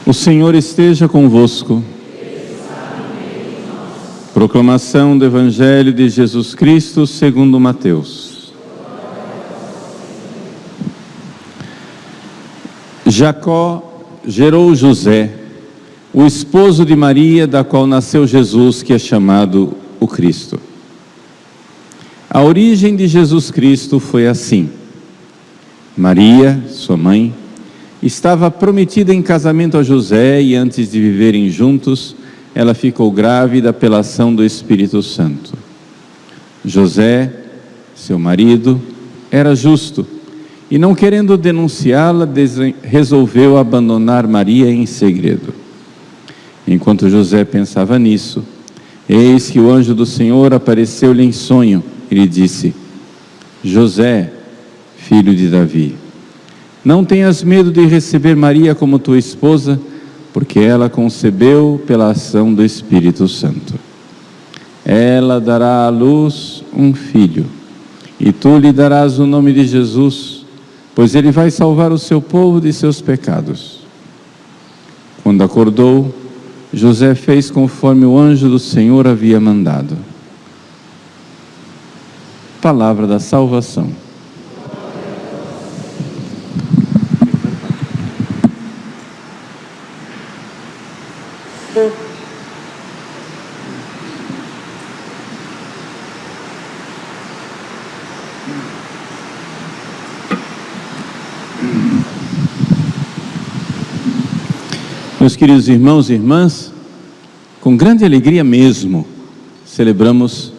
O Senhor esteja convosco. Proclamação do Evangelho de Jesus Cristo segundo Mateus. Jacó gerou José, o esposo de Maria, da qual nasceu Jesus, que é chamado o Cristo. A origem de Jesus Cristo foi assim. Maria, sua mãe, estava prometida em casamento a José e antes de viverem juntos, ela ficou grávida pela ação do Espírito Santo. José, seu marido, era justo e, não querendo denunciá-la, resolveu abandonar Maria em segredo. Enquanto José pensava nisso, eis que o anjo do Senhor apareceu-lhe em sonho e lhe disse: José, filho de Davi, não tenhas medo de receber Maria como tua esposa, porque ela concebeu pela ação do Espírito Santo. Ela dará à luz um filho, e tu lhe darás o nome de Jesus, pois ele vai salvar o seu povo de seus pecados. Quando acordou, José fez conforme o anjo do Senhor havia mandado. Palavra da salvação. Meus queridos irmãos e irmãs, com grande alegria mesmo, celebramos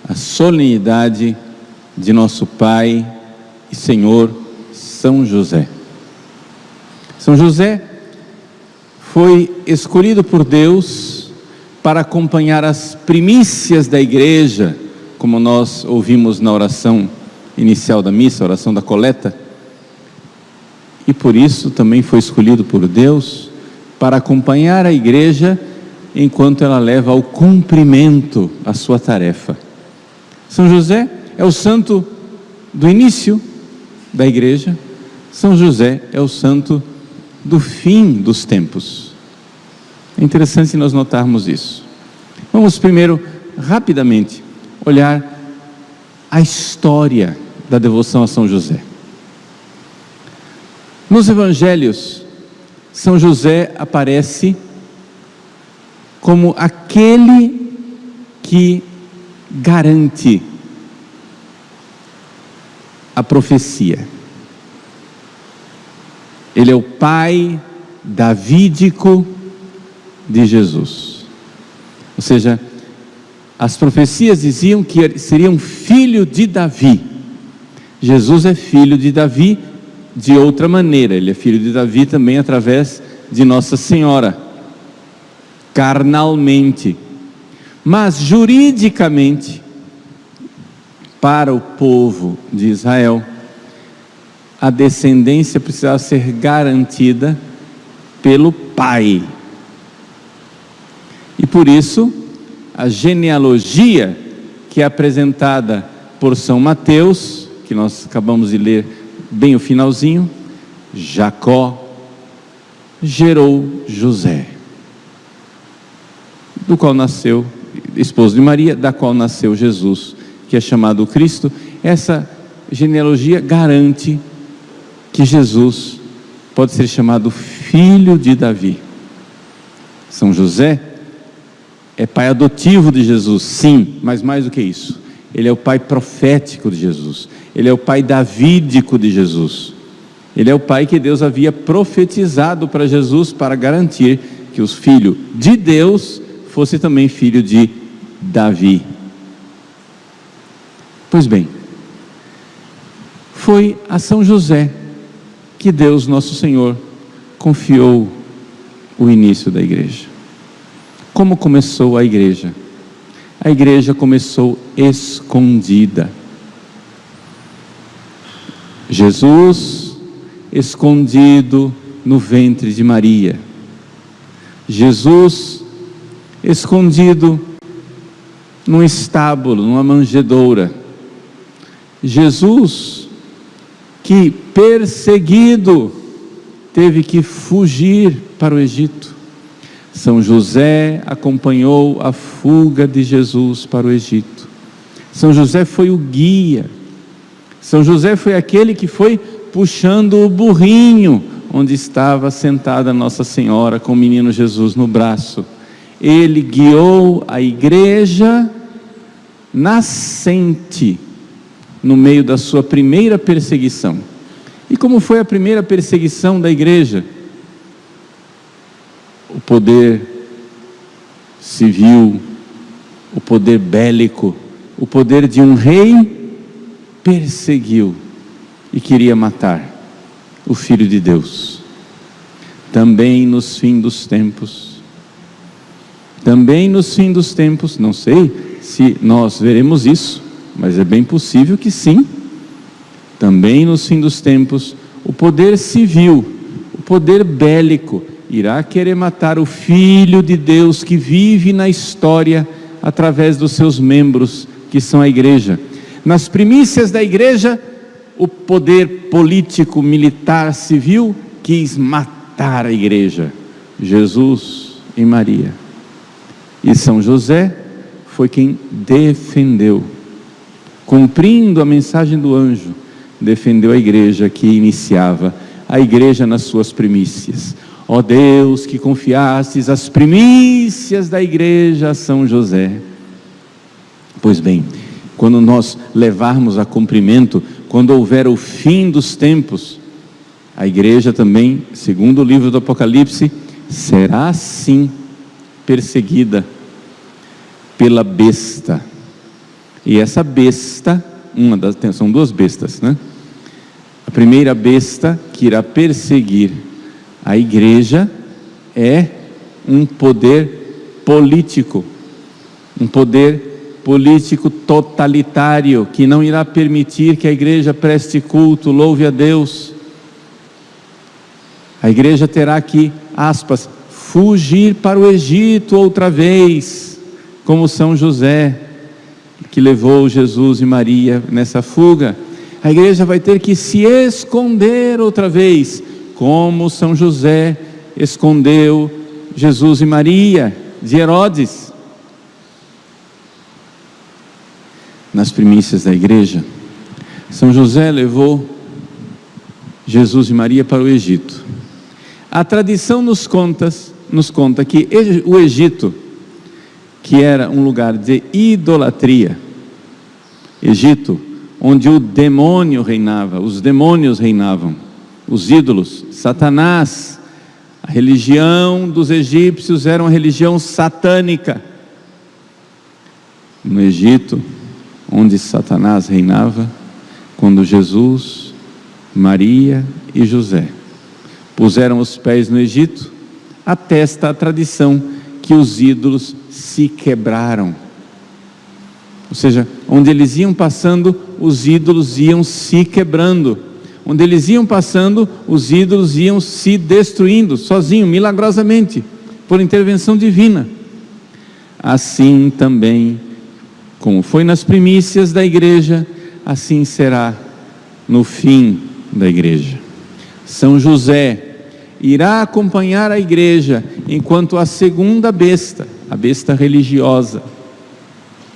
a solenidade de nosso Pai e Senhor São José. São José foi escolhido por Deus para acompanhar as primícias da igreja, como nós ouvimos na oração inicial da missa, a oração da coleta, e por isso também foi escolhido por Deus para acompanhar a igreja enquanto ela leva ao cumprimento a sua tarefa. São José é o santo do início da igreja, São José é o santo do fim dos tempos. É interessante nós notarmos isso. Vamos primeiro, rapidamente, olhar a história da devoção a São José. Nos evangelhos, São José aparece como aquele que garante a profecia. Ele é o pai davídico de Jesus. Ou seja, as profecias diziam que seria um filho de Davi. Jesus é filho de Davi de outra maneira. Ele é filho de Davi também através de Nossa Senhora, carnalmente. Mas juridicamente, para o povo de Israel, a descendência precisava ser garantida pelo pai. E por isso, a genealogia que é apresentada por São Mateus, que nós acabamos de ler bem o finalzinho, Jacó gerou José, do qual nasceu, esposo de Maria, da qual nasceu Jesus, que é chamado Cristo. Essa genealogia garante que Jesus pode ser chamado filho de Davi. São José é pai adotivo de Jesus, sim, mas mais do que isso, ele é o pai profético de Jesus, ele é o pai davídico de Jesus, ele é o pai que Deus havia profetizado para Jesus para garantir que o filho de Deus fosse também filho de Davi. Pois bem, foi a São José que Deus Nosso Senhor confiou o início da igreja. Como começou a igreja? A igreja começou escondida. Jesus escondido no ventre de Maria. Jesus escondido num estábulo, numa manjedoura. Jesus, que perseguido, teve que fugir para o Egito. São José acompanhou a fuga de Jesus para o Egito. São José foi o guia. São José foi aquele que foi puxando o burrinho onde estava sentada Nossa Senhora com o menino Jesus no braço. Ele guiou a igreja nascente no meio da sua primeira perseguição. E como foi a primeira perseguição da igreja? O poder civil, o poder bélico, o poder de um rei perseguiu e queria matar o Filho de Deus. Também nos fins dos tempos, não sei se nós veremos isso, mas é bem possível que sim, também nos fins dos tempos, o poder civil, o poder bélico, irá querer matar o Filho de Deus que vive na história através dos seus membros, que são a igreja. Nas primícias da igreja, o poder político, militar, civil, quis matar a igreja, Jesus e Maria. E São José foi quem defendeu, cumprindo a mensagem do anjo, defendeu a igreja que iniciava, a igreja nas suas primícias. Ó Deus, que confiastes as primícias da igreja a São José. Pois bem, quando nós levarmos a cumprimento, quando houver o fim dos tempos, a igreja também, segundo o livro do Apocalipse, será sim perseguida pela besta. E essa besta, são duas bestas, né? A primeira besta que irá perseguir a igreja é um poder político totalitário, que não irá permitir que a igreja preste culto, louve a Deus. A igreja terá que, aspas, fugir para o Egito outra vez, como São José, que levou Jesus e Maria nessa fuga. A igreja vai ter que se esconder outra vez, como São José escondeu Jesus e Maria de Herodes. Nas primícias da igreja, São José levou Jesus e Maria para o Egito. A tradição nos conta que o Egito, que era um lugar de idolatria, Egito, onde o demônio reinava, os demônios reinavam, os ídolos, Satanás, a religião dos egípcios era uma religião satânica. No Egito, onde Satanás reinava, quando Jesus, Maria e José puseram os pés no Egito, atesta a tradição que os ídolos se quebraram. Ou seja, onde eles iam passando, os ídolos iam se quebrando. Onde eles iam passando, os ídolos iam se destruindo, sozinho, milagrosamente, por intervenção divina. Assim também, como foi nas primícias da igreja, assim será no fim da igreja. São José irá acompanhar a igreja, enquanto a segunda besta, a besta religiosa,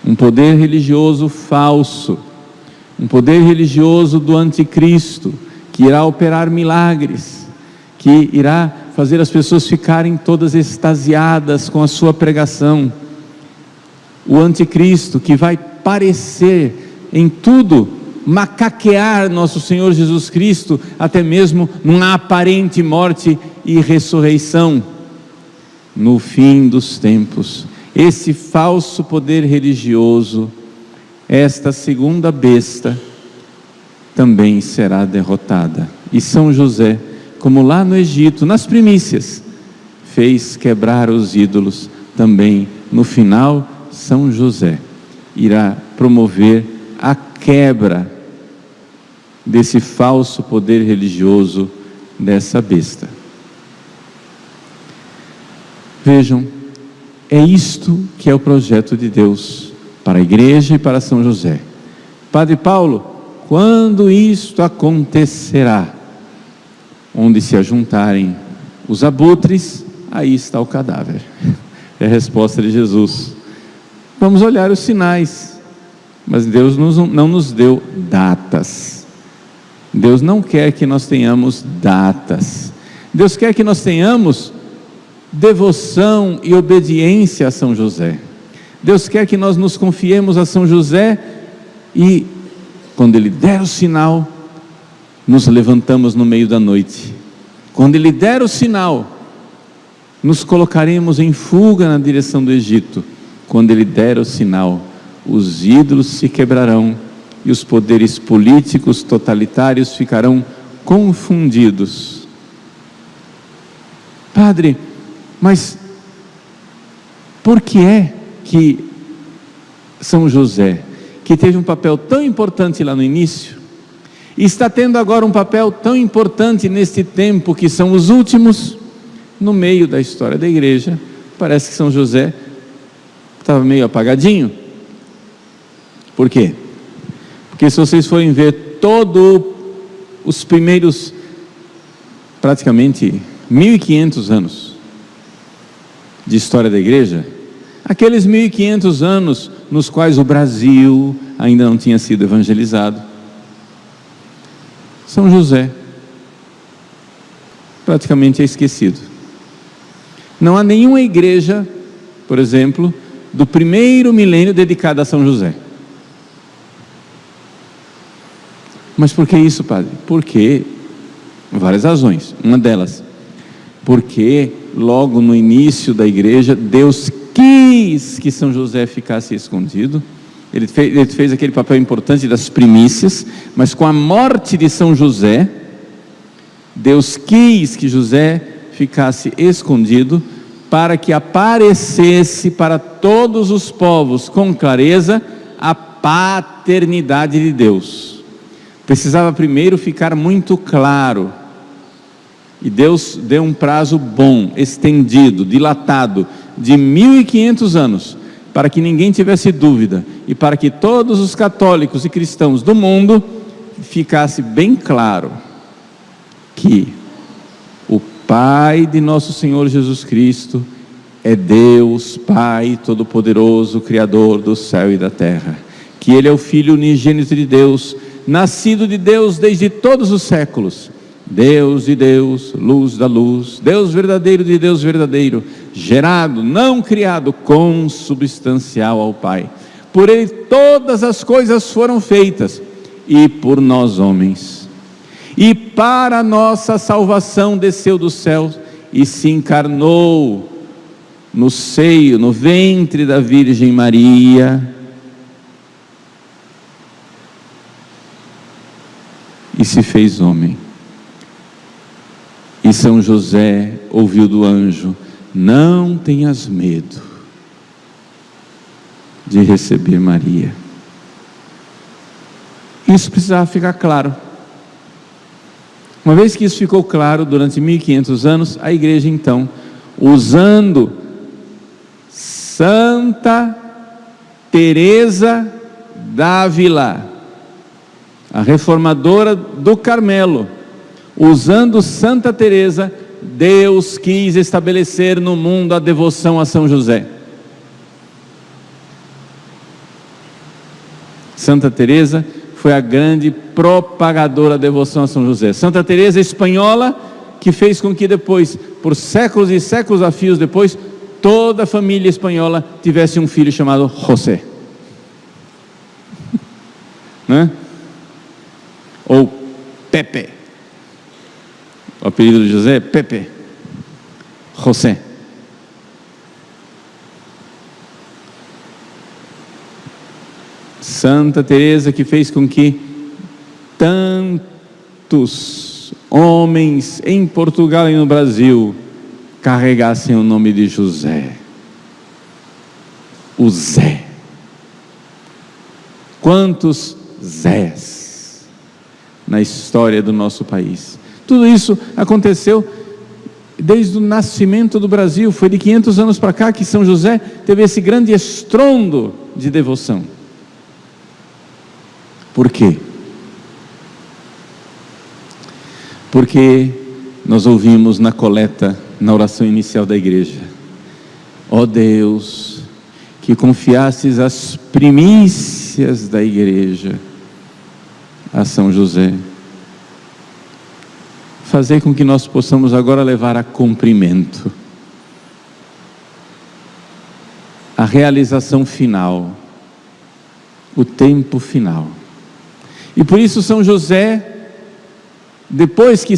um poder religioso falso, um poder religioso do anticristo, que irá operar milagres, que irá fazer as pessoas ficarem todas extasiadas com a sua pregação. O anticristo, que vai parecer em tudo, macaquear nosso Senhor Jesus Cristo, até mesmo numa aparente morte e ressurreição. No fim dos tempos, esse falso poder religioso, esta segunda besta, também será derrotada. E São José, como lá no Egito, nas primícias, fez quebrar os ídolos, também no final, São José irá promover a quebra desse falso poder religioso, dessa besta. Vejam, É isto que é o projeto de Deus para a igreja e para São José. Padre Paulo, quando isto acontecerá? Onde se ajuntarem os abutres, aí está o cadáver. É a resposta de Jesus. Vamos olhar os sinais, mas Deus não nos deu datas. Deus não quer que nós tenhamos datas. Deus quer que nós tenhamos devoção e obediência a São José. Deus quer que nós nos confiemos a São José e, quando Ele der o sinal, nos levantamos no meio da noite. Quando Ele der o sinal, nos colocaremos em fuga na direção do Egito. Quando Ele der o sinal, os ídolos se quebrarão e os poderes políticos totalitários ficarão confundidos. Padre, mas por que é que São José, que teve um papel tão importante lá no início, e está tendo agora um papel tão importante neste tempo que são os últimos, no meio da história da igreja, parece que São José estava meio apagadinho? Por quê? Porque se vocês forem ver todos os primeiros, praticamente 1500 anos de história da igreja, aqueles 1500 anos nos quais o Brasil ainda não tinha sido evangelizado, São José praticamente é esquecido. Não há nenhuma igreja, por exemplo, do primeiro milênio dedicada a São José. Mas por que isso, padre? Porque, várias razões, uma delas, porque logo no início da igreja, Deus quis que São José ficasse escondido. Ele fez aquele papel importante das primícias, mas com a morte de São José, Deus quis que José ficasse escondido, para que aparecesse para todos os povos com clareza a paternidade de Deus. Precisava primeiro ficar muito claro, e Deus deu um prazo bom, estendido, dilatado, de 1500 anos, para que ninguém tivesse dúvida, e para que todos os católicos e cristãos do mundo ficasse bem claro que o Pai de nosso Senhor Jesus Cristo é Deus Pai Todo-Poderoso, Criador do céu e da terra, que Ele é o Filho unigênito de Deus, nascido de Deus desde todos os séculos, Deus de Deus, luz da luz, Deus verdadeiro de Deus verdadeiro, gerado, não criado, consubstancial ao Pai. Por Ele todas as coisas foram feitas, e por nós homens, e para a nossa salvação desceu do céu e se encarnou no seio, no ventre da Virgem Maria, e se fez homem. E São José ouviu do anjo: não tenhas medo de receber Maria. Isso precisava ficar claro. Uma vez que isso ficou claro durante 1500 anos, a igreja então, usando Santa Teresa d'Ávila, a reformadora do Carmelo, usando Santa Teresa, Deus quis estabelecer no mundo a devoção a São José. Santa Teresa foi a grande propagadora da devoção a São José. Santa Teresa espanhola, que fez com que depois, por séculos e séculos a fios depois, toda a família espanhola tivesse um filho chamado José, né? Ou Pepe. O apelido de José é Pepe, José. Santa Teresa, que fez com que tantos homens em Portugal e no Brasil carregassem o nome de José, o Zé. Quantos Zés na história do nosso país. Tudo isso aconteceu Desde o nascimento do Brasil, foi de 500 anos para cá que São José teve esse grande estrondo de devoção. Por quê? Porque nós ouvimos na coleta, na oração inicial da igreja: ó Deus, que confiastes as primícias da igreja a São José, fazer com que nós possamos agora levar a cumprimento a realização final, o tempo final. E por isso São José, depois que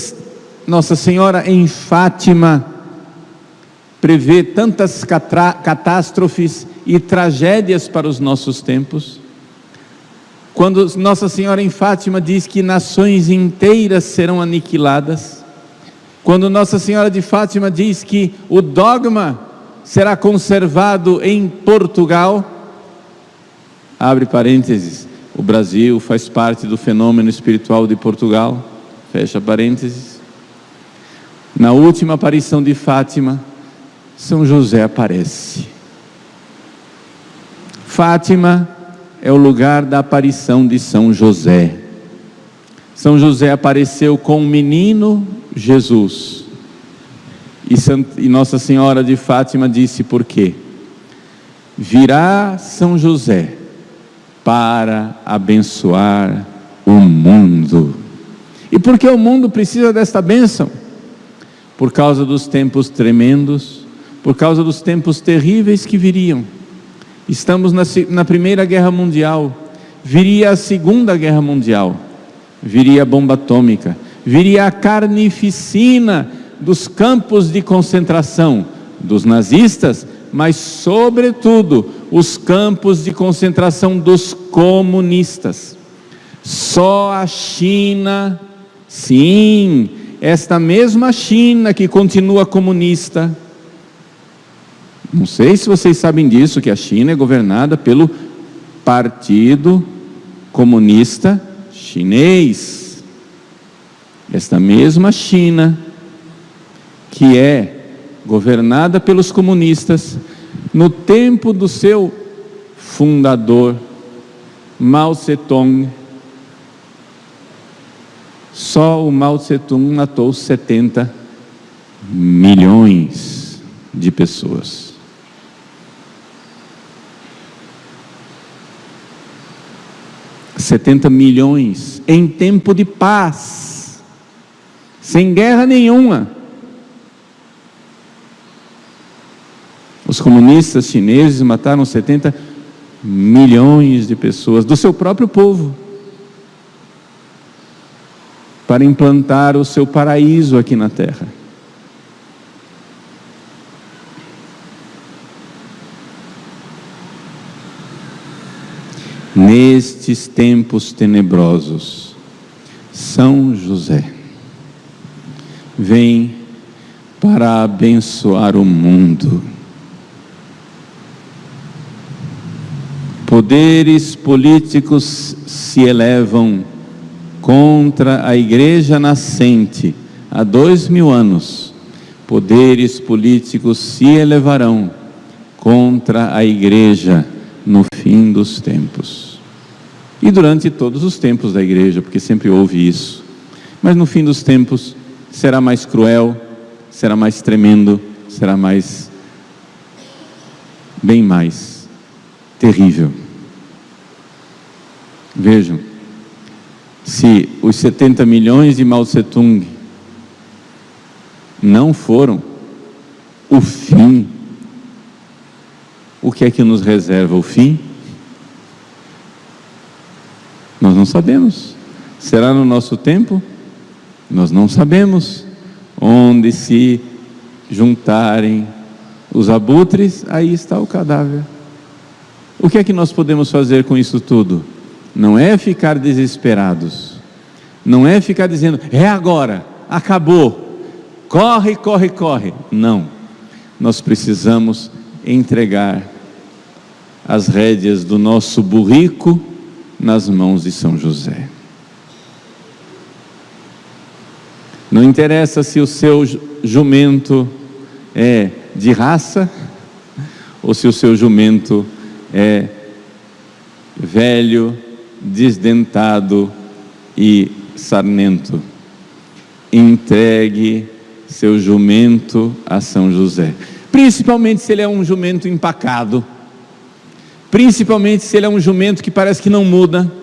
Nossa Senhora em Fátima prevê tantas catástrofes e tragédias para os nossos tempos, quando Nossa Senhora em Fátima diz que nações inteiras serão aniquiladas, quando Nossa Senhora de Fátima diz que o dogma será conservado em Portugal, abre parênteses, o Brasil faz parte do fenômeno espiritual de Portugal, fecha parênteses. Na última aparição de Fátima, São José aparece. Fátima é o lugar da aparição de São José. São José apareceu com o menino Jesus. E Nossa Senhora de Fátima disse por quê? Virá São José para abençoar o mundo. E por que o mundo precisa desta bênção? Por causa dos tempos tremendos, por causa dos tempos terríveis que viriam. Estamos na Primeira Guerra Mundial, viria a Segunda Guerra Mundial, viria a bomba atômica, viria a carnificina dos campos de concentração dos nazistas, mas sobretudo os campos de concentração dos comunistas. Só a China, sim, esta mesma China que continua comunista. Não sei se vocês sabem disso, que a China é governada pelo Partido Comunista Chinês. Esta mesma China, que é governada pelos comunistas, no tempo do seu fundador, Mao Tse-tung, só o Mao Tse-tung matou 70 milhões de pessoas. $70 milhões em tempo de paz, sem guerra nenhuma. Os comunistas chineses mataram 70 milhões de pessoas do seu próprio povo, para implantar o seu paraíso aqui na terra. Nestes tempos tenebrosos, São José vem para abençoar o mundo. Poderes políticos se elevam contra a igreja nascente há 2000 anos. Poderes políticos se elevarão contra a igreja no fim dos tempos. E durante todos os tempos da igreja, porque sempre houve isso. Mas no fim dos tempos será mais cruel, será mais tremendo, será mais, bem mais terrível. Vejam, se os 70 milhões de Mao Tse-tung não foram o fim, o que é que nos reserva o fim? Nós não sabemos. Será no nosso tempo? Nós não sabemos. Onde se juntarem os abutres, aí está o cadáver. O que é que nós podemos fazer com isso tudo? Não é ficar desesperados, não é ficar dizendo, é agora, acabou, corre, corre, corre. Não, nós precisamos entregar as rédeas do nosso burrico nas mãos de São José. Não interessa se o seu jumento é de raça ou se o seu jumento é velho, desdentado e sarnento. Entregue seu jumento a São José, principalmente se ele é um jumento empacado, principalmente se ele é um jumento que parece que não muda.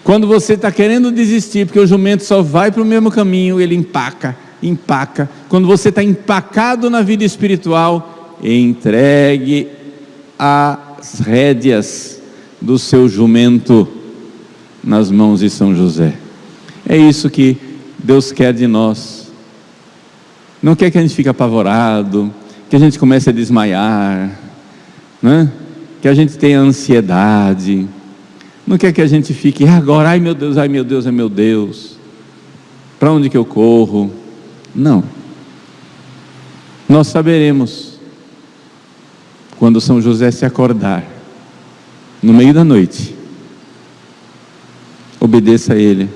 Quando você está querendo desistir, porque o jumento só vai para o mesmo caminho, ele empaca. Quando você está empacado na vida espiritual, entregue as rédeas do seu jumento nas mãos de São José. É isso que Deus quer de nós. Não quer que a gente fique apavorado, que a gente comece a desmaiar, né? Que a gente tenha ansiedade. Não quer que a gente fique agora, ai meu Deus, ai meu Deus, ai meu Deus, para onde que eu corro? Não. Nós saberemos quando São José se acordar no meio da noite. Obedeça a ele,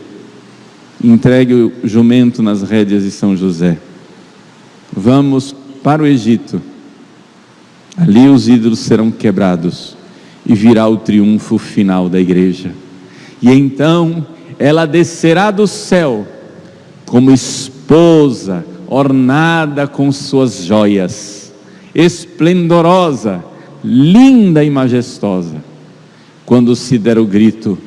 entregue o jumento nas rédeas de São José. Vamos para o Egito, ali os ídolos serão quebrados e virá o triunfo final da igreja. E então ela descerá do céu como esposa ornada com suas joias, esplendorosa, linda e majestosa. Quando se der o grito: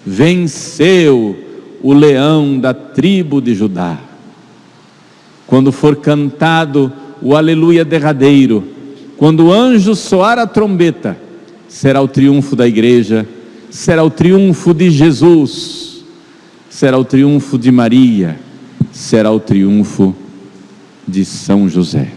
venceu o leão da tribo de Judá. Quando for cantado o aleluia derradeiro, quando o anjo soar a trombeta, será o triunfo da igreja, será o triunfo de Jesus, será o triunfo de Maria, será o triunfo de São José.